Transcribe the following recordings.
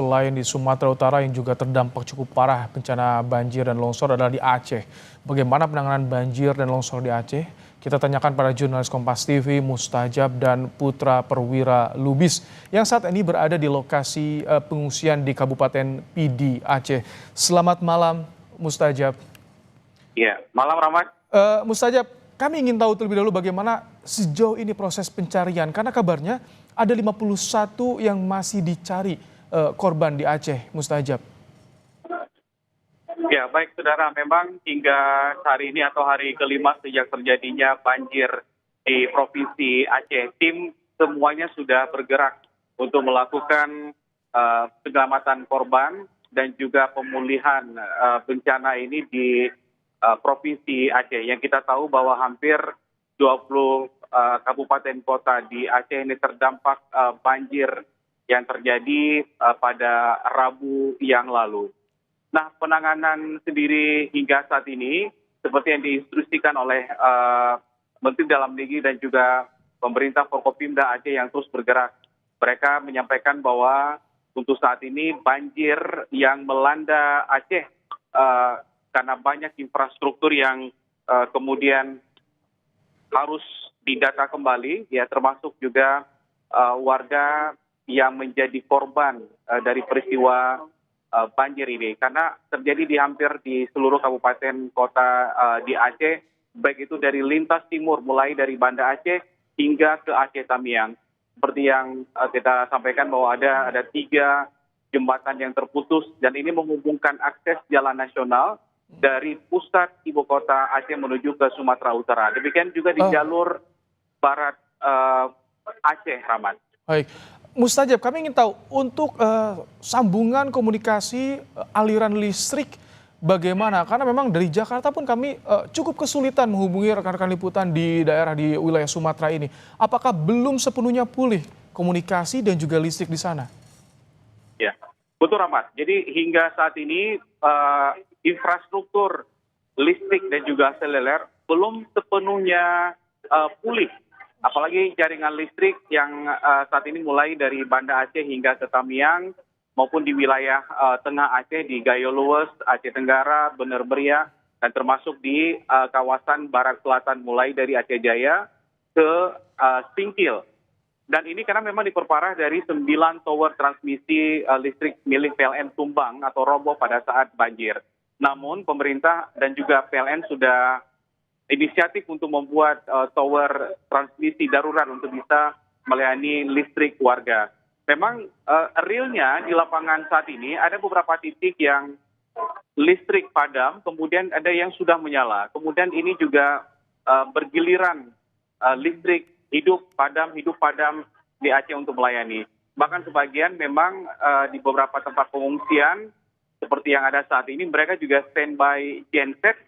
Selain di Sumatera Utara yang juga terdampak cukup parah bencana banjir dan longsor adalah di Aceh. Bagaimana penanganan banjir dan longsor di Aceh? Kita tanyakan pada jurnalis Kompas TV Mustajab dan Putra Perwira Lubis yang saat ini berada di lokasi pengungsian di Kabupaten Pidi, Aceh. Selamat malam, Mustajab. Iya, malam Rahmat. Mustajab, kami ingin tahu terlebih dahulu bagaimana sejauh ini proses pencarian karena kabarnya ada 51 yang masih dicari korban di Aceh, Mustajab. Ya, baik saudara, memang hingga hari ini atau hari kelima sejak terjadinya banjir di Provinsi Aceh, tim semuanya sudah bergerak untuk melakukan penyelamatan korban dan juga pemulihan bencana ini di Provinsi Aceh. Yang kita tahu bahwa hampir 20 kabupaten kota di Aceh ini terdampak banjir yang terjadi pada Rabu yang lalu. Nah, penanganan sendiri hingga saat ini seperti yang diinstruksikan oleh Menteri Dalam Negeri dan juga pemerintah Forkopimda Aceh yang terus bergerak. Mereka menyampaikan bahwa untuk saat ini banjir yang melanda Aceh karena banyak infrastruktur yang kemudian harus didata kembali, ya termasuk juga warga yang menjadi korban dari peristiwa banjir ini, karena terjadi di hampir di seluruh kabupaten kota di Aceh, baik itu dari lintas timur mulai dari Banda Aceh hingga ke Aceh Tamiang. Seperti yang kita sampaikan bahwa ada 3 jembatan yang terputus dan ini menghubungkan akses jalan nasional dari pusat ibu kota Aceh menuju ke Sumatera Utara. Demikian juga di jalur barat Aceh, Rahmat. Baik. Mustajab, kami ingin tahu untuk sambungan komunikasi aliran listrik bagaimana? Karena memang dari Jakarta pun kami cukup kesulitan menghubungi rekan-rekan liputan di daerah di wilayah Sumatera ini. Apakah belum sepenuhnya pulih komunikasi dan juga listrik di sana? Ya, betul Rahmat. Jadi hingga saat ini infrastruktur listrik dan juga seluler belum sepenuhnya pulih. Apalagi jaringan listrik yang saat ini mulai dari Banda Aceh hingga ke Tamiang maupun di wilayah tengah Aceh di Gayo Luwes, Aceh Tenggara, Bener Meriah, dan termasuk di kawasan barat selatan mulai dari Aceh Jaya ke Singkil. Dan ini karena memang diperparah dari 9 tower transmisi listrik milik PLN tumbang atau roboh pada saat banjir. Namun pemerintah dan juga PLN sudah inisiatif untuk membuat tower transmisi darurat untuk bisa melayani listrik warga. Memang realnya di lapangan saat ini ada beberapa titik yang listrik padam, kemudian ada yang sudah menyala. Kemudian ini juga bergiliran listrik hidup padam di Aceh untuk melayani. Bahkan sebagian memang di beberapa tempat pengungsian seperti yang ada saat ini mereka juga standby genset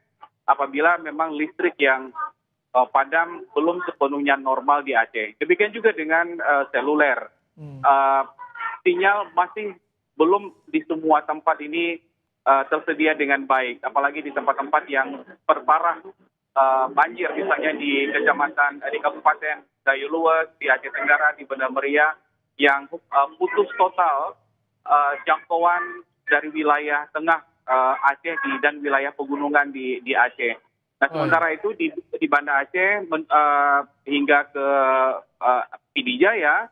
apabila memang listrik yang padam belum sepenuhnya normal di Aceh. Demikian juga dengan seluler. Sinyal masih belum di semua tempat ini tersedia dengan baik. Apalagi di tempat-tempat yang berparah banjir, misalnya di kecamatan, di Kabupaten Gayo Luwes, di Aceh Tenggara, di Bener Meriah, yang putus total jangkauan dari wilayah tengah Aceh dan wilayah pegunungan di Aceh. Nah, sementara itu di Banda Aceh hingga ke Pidi Jaya,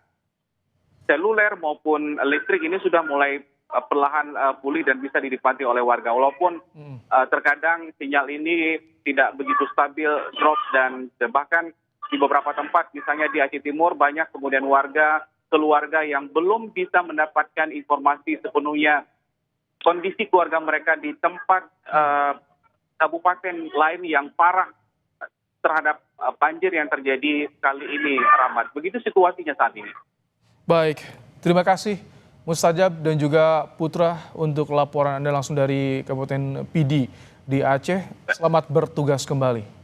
seluler maupun listrik ini sudah mulai perlahan pulih dan bisa dinikmati oleh warga. Walaupun terkadang sinyal ini tidak begitu stabil, drop, dan bahkan di beberapa tempat, misalnya di Aceh Timur, banyak kemudian keluarga yang belum bisa mendapatkan informasi sepenuhnya kondisi keluarga mereka di tempat kabupaten lain yang parah terhadap banjir yang terjadi kali ini, Rahmat. Begitu situasinya saat ini. Baik, terima kasih Mustajab dan juga Putra untuk laporan Anda langsung dari Kabupaten Pidi di Aceh. Selamat bertugas kembali.